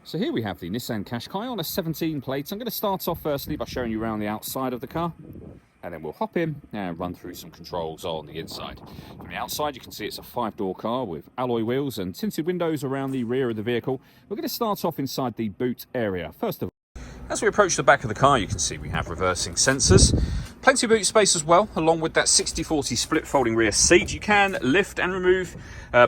So here we have the Nissan Qashqai on a 17 plate. I'm going to start off firstly by showing you around the outside of the car, and then we'll hop in and run through some controls on the inside. From the outside you can see it's a 5-door car with alloy wheels and tinted windows around the rear of the vehicle. We're going to start off inside the boot area first of all. As we approach the back of the car, you can see we have reversing sensors. Plenty of boot space as well, along with that 60/40 split folding rear seat. You can lift and remove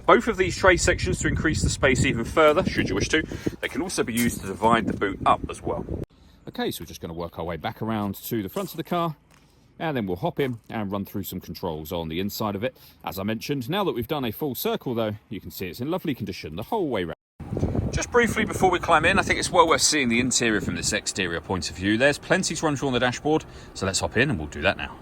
both of these tray sections to increase the space even further, should you wish to. They can also be used to divide the boot up as well. Okay, so we're just going to work our way back around to the front of the car, and then we'll hop in and run through some controls on the inside of it. As I mentioned, now that we've done a full circle though, you can see it's in lovely condition the whole way round. Just briefly before we climb in, I think it's well worth seeing the interior from this exterior point of view. There's plenty to run through on the dashboard, so let's hop in and we'll do that now.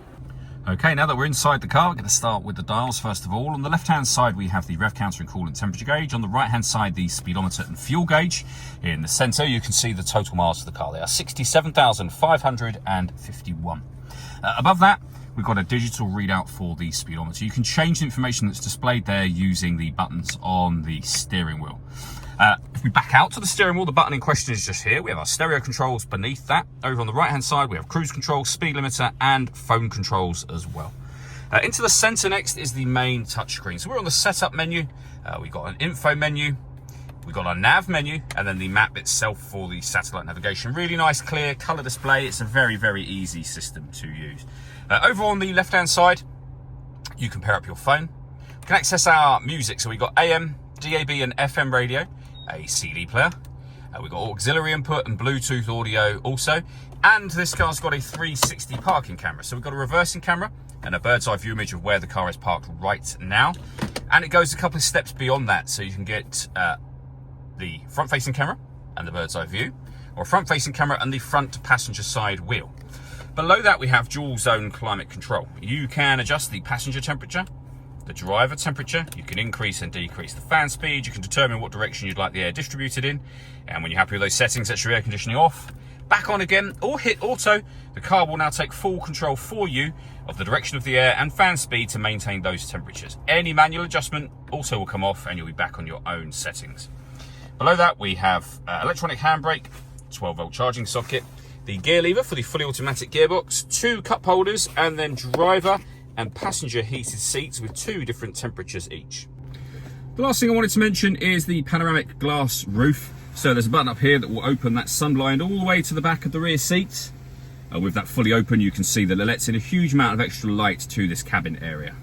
Okay, now that we're inside the car, we're going to start with the dials first of all. On the left-hand side, we have the rev counter and coolant temperature gauge. On the right-hand side, the speedometer and fuel gauge. In the centre, you can see the total miles of the car. They are 67,551. Above that, we've got a digital readout for the speedometer. You can change the information that's displayed there using the buttons on the steering wheel. If we back out to the steering wheel, the button in question is just here. We have our stereo controls beneath that. Over on the right hand side, we have cruise control, speed limiter and phone controls as well. Into the center next is the main touchscreen. So we're on the setup menu. We've got an info menu. We've got our nav menu and then the map itself for the satellite navigation. Really nice, clear color display. It's a very, very easy system to use. Over on the left hand side, you can pair up your phone. You can access our music. So we've got AM, DAB and FM radio. A CD player, we've got auxiliary input and Bluetooth audio also, and this car's got a 360 parking camera. So we've got a reversing camera and a bird's eye view image of where the car is parked right now, and it goes a couple of steps beyond that, so you can get the front facing camera and the bird's eye view, or front facing camera and the front passenger side wheel. Below that we have dual zone climate control. You can adjust the passenger temperature, the driver temperature, you can increase and decrease the fan speed, you can determine what direction you'd like the air distributed in, and when you're happy with those settings, set your air conditioning off, back on again, or hit auto. The car will now take full control for you of the direction of the air and fan speed to maintain those temperatures. Any manual adjustment also will come off and you'll be back on your own settings. Below that we have electronic handbrake, 12-volt charging socket, the gear lever for the fully automatic gearbox, 2 cup holders, and then driver and passenger heated seats with 2 different temperatures each. The last thing I wanted to mention is the panoramic glass roof. So there's a button up here that will open that sunblind all the way to the back of the rear seat. With that fully open, you can see that it lets in a huge amount of extra light to this cabin area.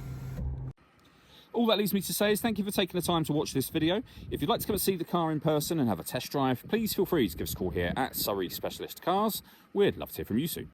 All that leaves me to say is thank you for taking the time to watch this video. If you'd like to come and see the car in person and have a test drive, please feel free to give us a call here at Surrey Specialist Cars. We'd love to hear from you soon.